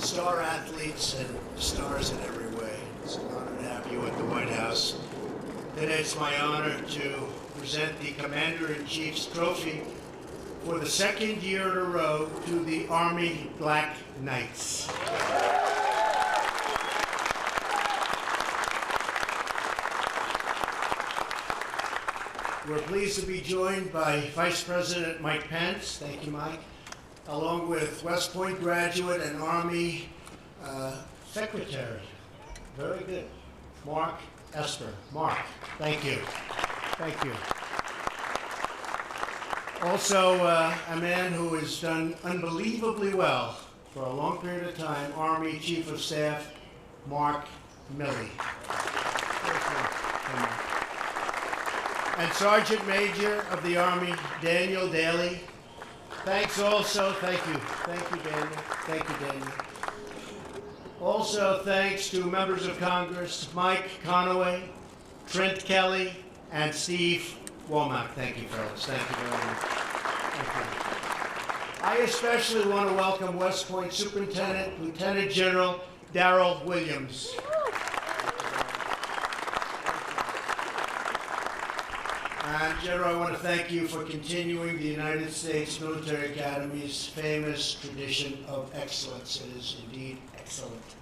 star athletes and stars in every way. It's an honor to have you at the White House. Today it's my honor to present the Commander-in-Chief's Trophy for the second year in a row to the Army Black Knights. We're pleased to be joined by Vice President Mike Pence. Thank you, Mike. Along with West Point graduate and Army Secretary. Very good. Mark Esper. Mark, thank you. Thank you. Also, a man who has done unbelievably well for a long period of time, Army Chief of Staff, Mark Milley. And Sergeant Major of the Army, Daniel Daly. Thanks also, thank you, Daniel. Also, thanks to members of Congress, Mike Conaway, Trent Kelly, and Steve Womack. Thank you, fellas. Thank you very much. Thank you. I especially want to welcome West Point Superintendent, Lieutenant General Darrell Williams. And General, I want to thank you for continuing the United States Military Academy's famous tradition of excellence. It is indeed excellent.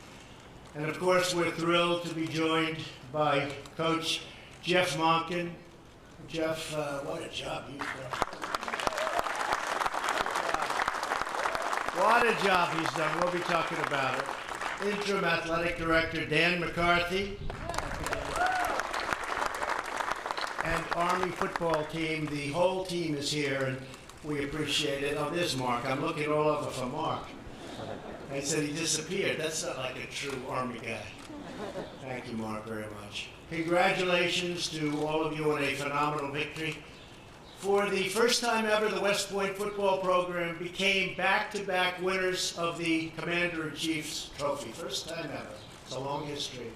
And of course, we're thrilled to be joined by Coach Jeff Monken. Jeff, what a job you've done. What a job he's done. We'll be talking about it. Interim Athletic Director Dan McCarthy. And Army football team, the whole team is here, and we appreciate it. Oh, there's Mark. I'm looking all over for Mark. I said he disappeared. That's not like a true Army guy. Thank you, Mark, very much. Congratulations to all of you on a phenomenal victory. For the first time ever, the West Point football program became back-to-back winners of the Commander-in-Chief's Trophy. First time ever. It's a long history.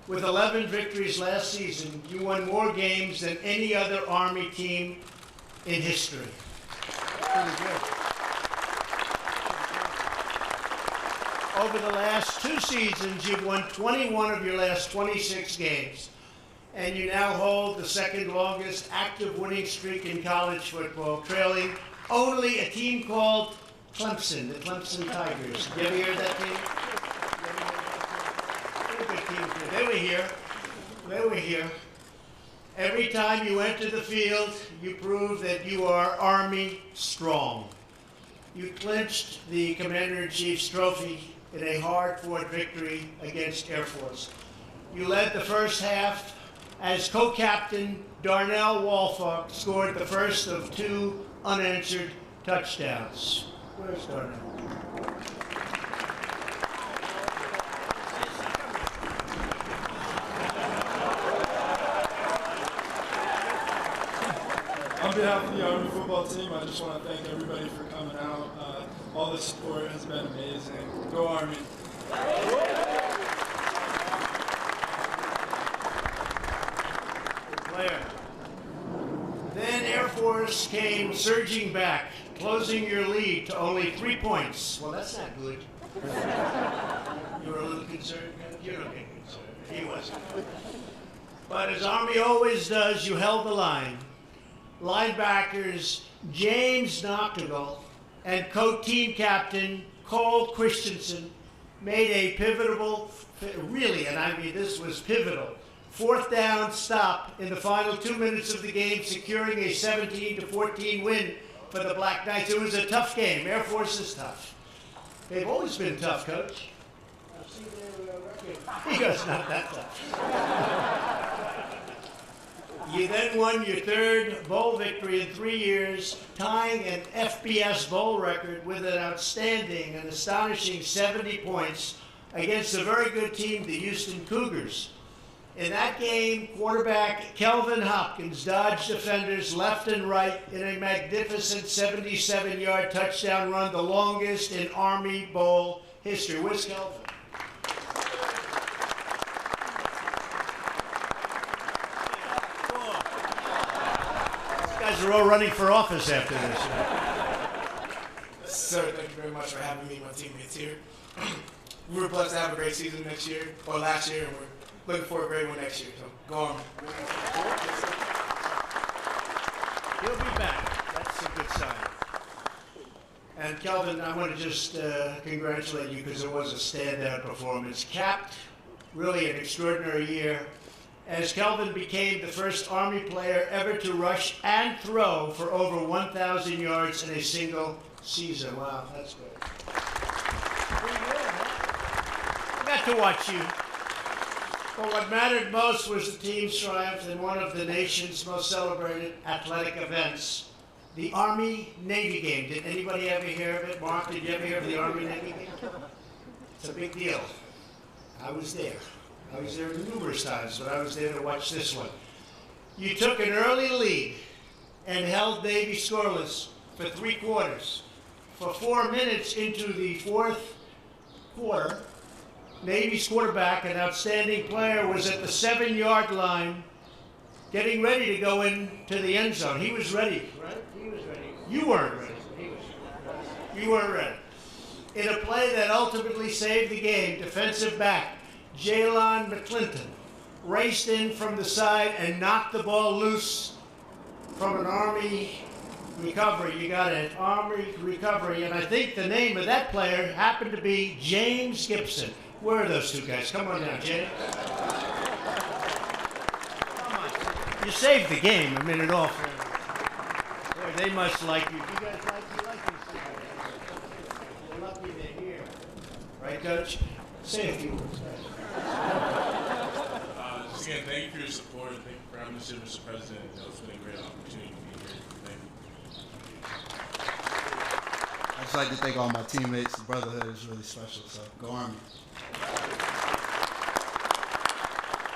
With 11 victories last season, you won more games than any other Army team in history. Pretty good. Over the last 2 seasons, you've won 21 of your last 26 games, and you now hold the second longest active winning streak in college football, trailing only a team called Clemson, the Clemson Tigers. You ever hear of that team? They were here. Every time you enter the field, you prove that you are Army strong. You clinched the Commander-in-Chief's Trophy in a hard-fought victory against Air Force. You led the first half as co-captain Darnell Walfock scored the first of 2 unanswered touchdowns. Where's Darnell? On behalf of the Army football team, I just want to thank everybody for coming out. All the support has been amazing. Go Army. Claire. Then Air Force came surging back, closing your lead to only 3 points. Well, that's not good. You were a little concerned? You don't get concerned. He wasn't. But as Army always does, you held the line. Linebackers James Noctigal and co-team captain Cole Christensen made a pivotal, really, and I mean this was pivotal, 4th down stop in the final 2 minutes of the game, securing a 17-14 win for the Black Knights. It was a tough game. Air Force is tough. They've always been tough, Coach. I've seen their record. He goes, not that tough. You then won your 3rd bowl victory in 3 years, tying an FBS bowl record with an outstanding and astonishing 70 points against a very good team, the Houston Cougars. In that game, quarterback Kelvin Hopkins dodged defenders left and right in a magnificent 77-yard touchdown run, the longest in Army Bowl history. Where's Kelvin? These guys are all running for office after this. Sir, thank you very much for having me and my teammates here. We were blessed to have a great season next year, or last year, and we're looking for a great one next year. So go on. He'll be back. That's a good sign. And Kelvin, I want to just congratulate you because it was a standout performance. Capped really an extraordinary year as Kelvin became the first Army player ever to rush and throw for over 1,000 yards in a single season. Wow, that's good. Pretty good, huh? I got to watch you. But what mattered most was the team's triumph in one of the nation's most celebrated athletic events, the Army-Navy game. Did anybody ever hear of it? Mark, did you ever hear of the Army-Navy game? It's a big deal. I was there. I was there numerous times, but I was there to watch this one. You took an early lead and held Navy scoreless for 3 quarters. For 4 minutes into the fourth quarter, Navy's quarterback, an outstanding player, was at the 7-yard line getting ready to go into the end zone. He was ready, right? He was ready. You weren't ready. He was ready. You weren't ready. In a play that ultimately saved the game, defensive back Jalon McClinton raced in from the side and knocked the ball loose from an Army recovery. You got an Army recovery, and I think the name of that player happened to be James Gibson. Where are those two guys? Come on down, James. Come on. You saved the game a minute off. Boy, they must like you. You guys like these guys. You're lucky they're here. Right, Coach? Say a few words, guys. Just again, thank you for your support. Thank you for having us here, Mr. President. It's been a great opportunity to be here. Thank you. I'd just like to thank all my teammates. The brotherhood is really special, so go Army.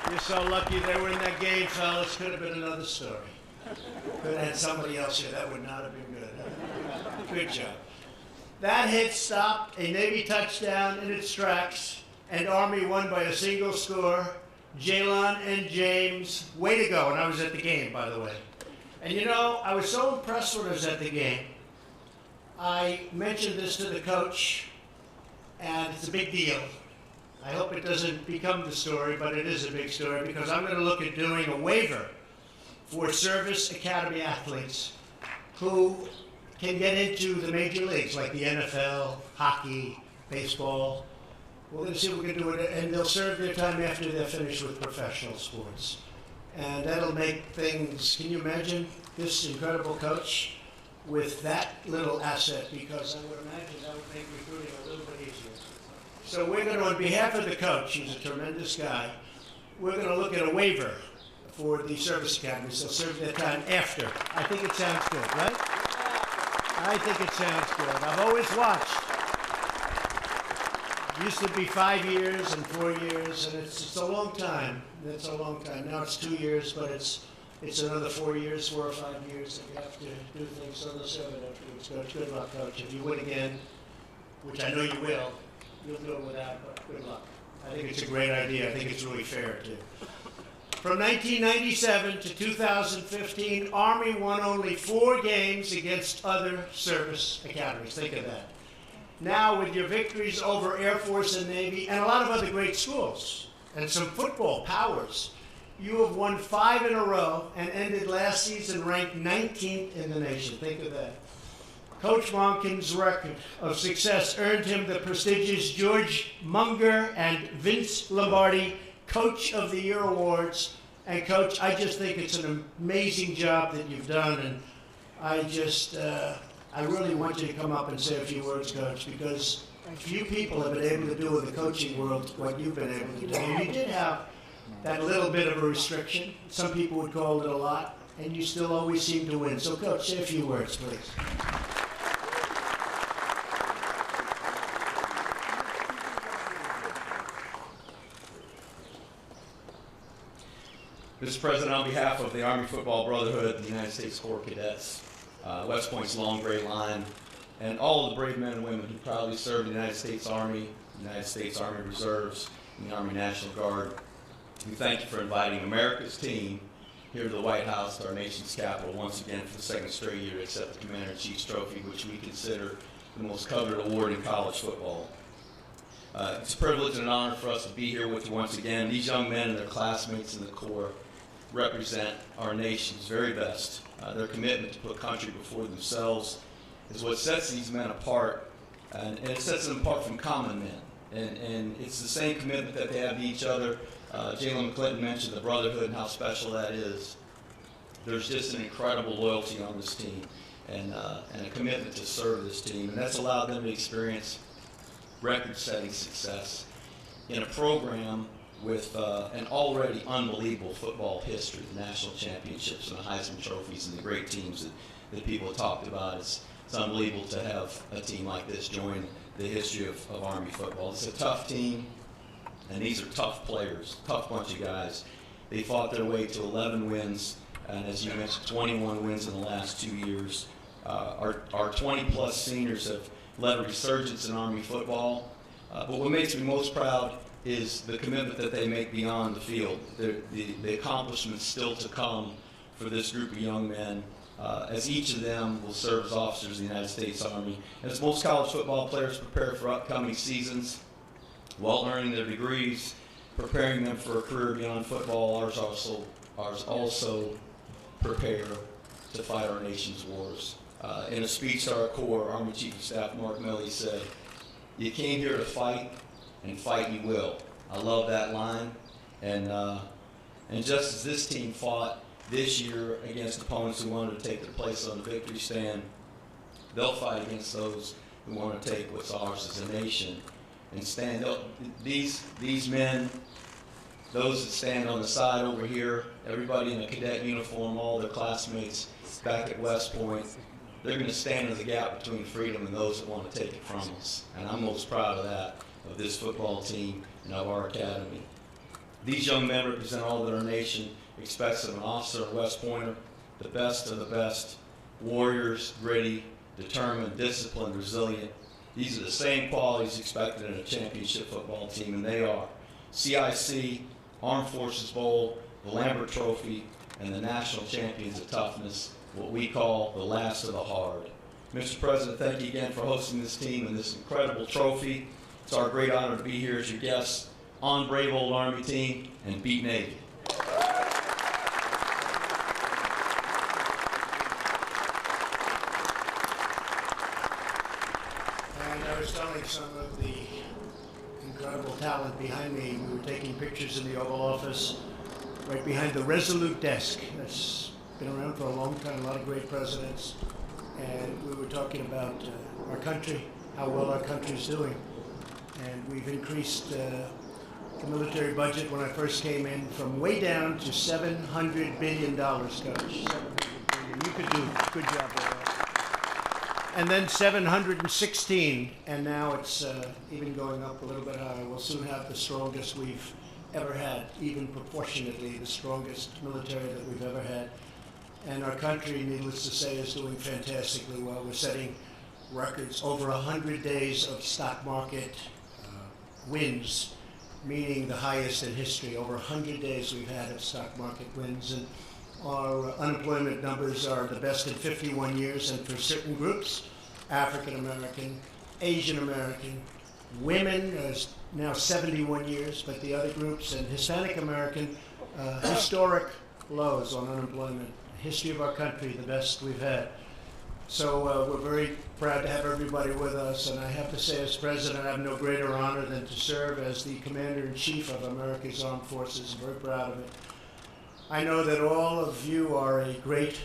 You're so lucky they were in that game, fellas. Could have been another story. Could have had somebody else here. That would not have been good. Good job. That hit stopped a Navy touchdown in its tracks, and Army won by a single score. Jalon and James, way to go. And I was at the game, by the way. And you know, I was so impressed when I was at the game. I mentioned this to the coach, and it's a big deal. I hope it doesn't become the story, but it is a big story because I'm going to look at doing a waiver for service academy athletes who can get into the major leagues like the NFL, hockey, baseball. We're going to see if we can do it, and they'll serve their time after they're finished with professional sports. And that'll make things, can you imagine this incredible coach with that little asset? Because I would imagine that would make recruiting a little bit easier. So we're going to, on behalf of the coach, he's a tremendous guy, we're going to look at a waiver for the service academies. They'll serve their time after. I think it sounds good, right? I think it sounds good. I've always watched. It used to be 5 years and 4 years, and it's a long time. It's a long time. Now it's 2 years, but it's another 4 years, 4 or 5 years that you have to do things. So they'll serve it afterwards. Coach, good luck, Coach. If you win again, which I know you will, you'll do it without, but good luck. I think it's a great idea. I think it's really fair, too. From 1997 to 2015, Army won only 4 games against other service academies. Think of that. Now, with your victories over Air Force and Navy and a lot of other great schools and some football powers, you have won 5 in a row and ended last season ranked 19th in the nation. Think of that. Coach Monken's record of success earned him the prestigious George Munger and Vince Lombardi Coach of the Year awards. And Coach, I just think it's an amazing job that you've done. And I really want you to come up and say a few words, Coach, because few people have been able to do in the coaching world what you've been able to do. And you did have that little bit of a restriction. Some people would call it a lot, and you still always seem to win. So, Coach, say a few words, please. Mr. President, on behalf of the Army Football Brotherhood, the United States Corps Cadets, West Point's Long Gray Line, and all of the brave men and women who proudly serve the United States Army, United States Army Reserves, and the Army National Guard, we thank you for inviting America's team here to the White House, our nation's capital, once again for the 2nd straight year to accept the Commander-in-Chief's trophy, which we consider the most coveted award in college football. It's a privilege and an honor for us to be here with you once again. These young men and their classmates in the Corps represent our nation's very best. Their commitment to put country before themselves is what sets these men apart, and it sets them apart from common men. And it's the same commitment that they have to each other. Jalen McClinton mentioned the brotherhood and how special that is. There's just an incredible loyalty on this team and a commitment to serve this team, and that's allowed them to experience record-setting success in a program with an already unbelievable football history, the national championships and the Heisman trophies and the great teams that people have talked about. It's unbelievable to have a team like this join the history of Army football. It's a tough team, and these are tough players, tough bunch of guys. They fought their way to 11 wins, and as you mentioned, 21 wins in the last 2 years. Our 20-plus seniors have led a resurgence in Army football. But what makes me most proud is the commitment that they make beyond the field, the accomplishments still to come for this group of young men, as each of them will serve as officers in the United States Army. As most college football players prepare for upcoming seasons, while earning their degrees, preparing them for a career beyond football, ours also prepare to fight our nation's wars. In a speech to our Corps, Army Chief of Staff Mark Milley said, "You came here to fight, and fight you will." I love that line. And just as this team fought this year against opponents who wanted to take their place on the victory stand, they'll fight against those who want to take what's ours as a nation and stand up. These men, those that stand on the side over here, everybody in a cadet uniform, all their classmates back at West Point, they're going to stand in the gap between freedom and those that want to take it from us. And I'm most proud of that, of this football team and of our academy. These young men represent all that our nation expects of an officer and West Pointer, the best of the best, warriors, gritty, determined, disciplined, resilient. These are the same qualities expected in a championship football team, and they are CIC, Armed Forces Bowl, the Lambert Trophy, and the National Champions of Toughness, what we call the last of the hard. Mr. President, thank you again for hosting this team and this incredible trophy. It's our great honor to be here as your guests on Brave Old Army Team and beat Navy. And I was telling some of the incredible talent behind me, we were taking pictures in the Oval Office, right behind the Resolute desk. That's been around for a long time, a lot of great presidents. And we were talking about our country, how well our country's doing. And we've increased the military budget when I first came in from way down to $700 billion, Coach. $700 billion. You could do a good job with that. And then 716, and now it's even going up a little bit higher. We'll soon have the strongest we've ever had, even proportionately the strongest military that we've ever had. And our country, needless to say, is doing fantastically well. We're setting records, over 100 days of stock market wins, meaning the highest in history. Over 100 days we've had of stock market wins, and our unemployment numbers are the best in 51 years, and for certain groups, African American, Asian American, women is now 71 years, but the other groups, and Hispanic American, historic lows on unemployment. History of our country, the best we've had. So we're very proud to have everybody with us, and I have to say, as president, I have no greater honor than to serve as the commander-in-chief of America's Armed Forces. I'm very proud of it. I know that all of you are a great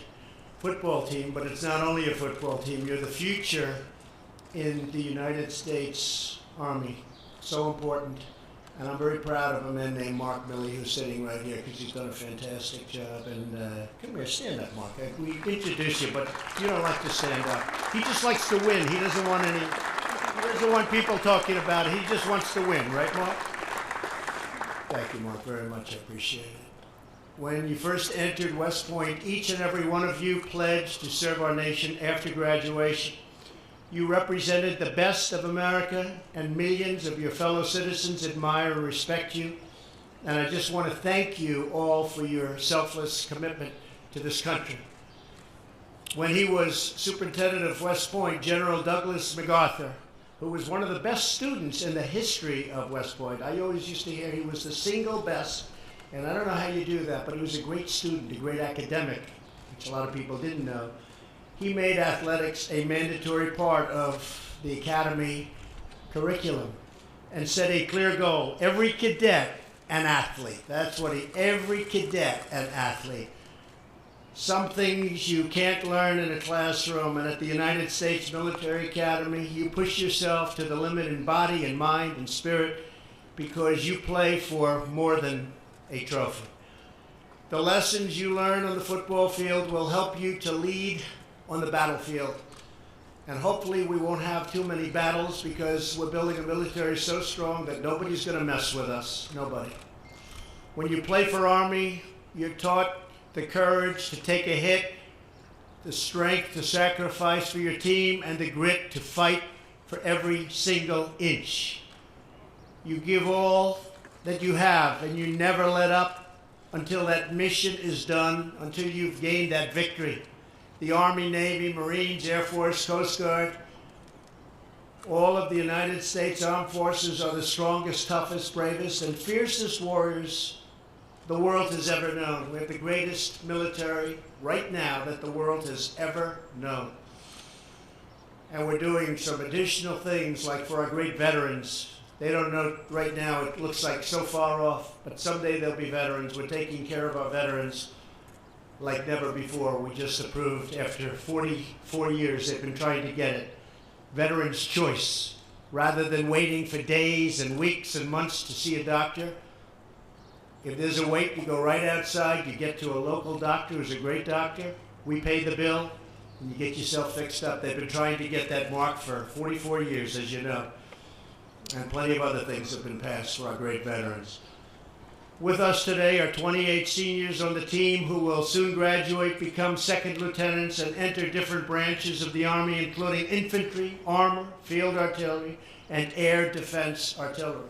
football team, but it's not only a football team. You're the future in the United States Army. So important. And I'm very proud of a man named Mark Milley, who's sitting right here, because he's done a fantastic job. And come here, stand up, Mark. We introduce you, but you don't like to stand up. He just likes to win. He doesn't want people talking about it. He just wants to win, right, Mark? Thank you, Mark, very much. I appreciate it. When you first entered West Point, each and every one of you pledged to serve our nation after graduation. You represented the best of America, and millions of your fellow citizens admire and respect you. And I just want to thank you all for your selfless commitment to this country. when he was superintendent of West Point, General Douglas MacArthur, who was one of the best students in the history of West Point. I always used to hear he was the single best, and I don't know how you do that, but he was a great student, a great academic, which a lot of people didn't know. He made athletics a mandatory part of the academy curriculum and set a clear goal. Every cadet an athlete. That's what every cadet an athlete. Some things you can't learn in a classroom, and at the United States Military Academy, you push yourself to the limit in body and mind and spirit because you play for more than a trophy. The lessons you learn on the football field will help you to lead on the battlefield. And hopefully we won't have too many battles because we're building a military so strong that nobody's going to mess with us. Nobody. When you play for Army, you're taught the courage to take a hit, the strength to sacrifice for your team, and the grit to fight for every single inch. You give all that you have, and you never let up until that mission is done, until you've gained that victory. The Army, Navy, Marines, Air Force, Coast Guard, all of the United States Armed Forces are the strongest, toughest, bravest, and fiercest warriors the world has ever known. We have the greatest military right now that the world has ever known. And we're doing some additional things like for our great veterans. They don't know right now, it looks like so far off, but someday they'll be veterans. We're taking care of our veterans like never before. We just approved, after 44 years, they've been trying to get it, Veterans Choice. Rather than waiting for days and weeks and months to see a doctor, if there's a wait, you go right outside, you get to a local doctor who's a great doctor, we pay the bill, and you get yourself fixed up. They've been trying to get that mark for 44 years, as you know. And plenty of other things have been passed for our great veterans. With us today are 28 seniors on the team who will soon graduate, become second lieutenants, and enter different branches of the Army, including infantry, armor, field artillery, and air defense artillery.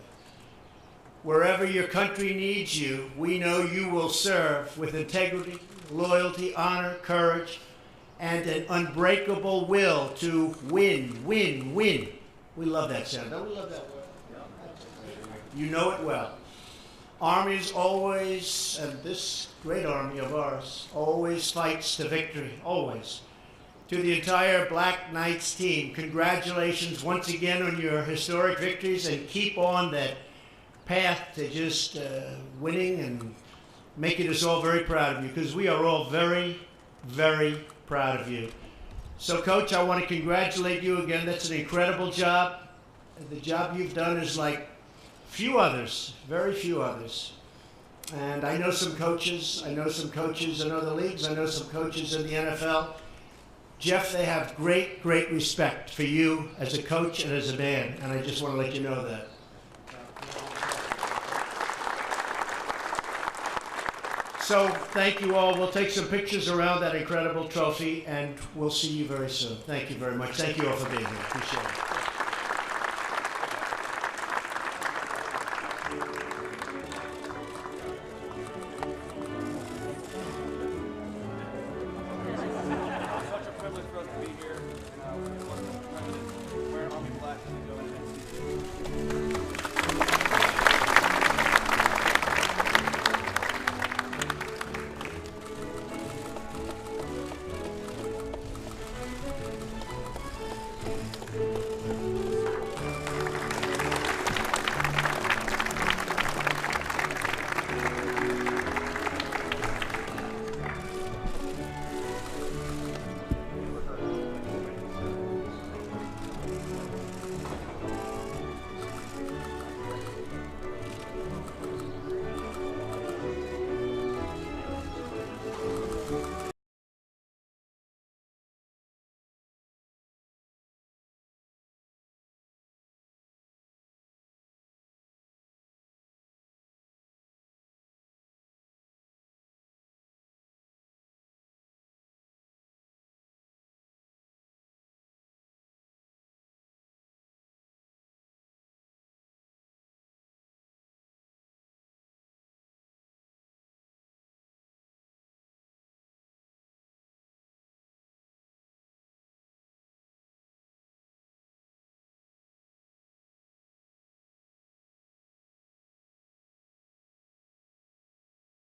Wherever your country needs you, we know you will serve with integrity, loyalty, honor, courage, and an unbreakable will to win, win, win. We love that sound. Don't we love that word? You know it well. Armies always, and this great Army of ours, always fights to victory, always. To the entire Black Knights team, congratulations once again on your historic victories, and keep on that path to just winning and making us all very proud of you, because we are all very, very proud of you. So, Coach, I want to congratulate you again. That's an incredible job. The job you've done is like few others, very few others. And I know some coaches. I know some coaches in other leagues. I know some coaches in the NFL. Jeff, they have great, great respect for you as a coach and as a man, and I just want to let you know that. So thank you all. We'll take some pictures around that incredible trophy, and we'll see you very soon. Thank you very much. Thank you all for being here. Appreciate it.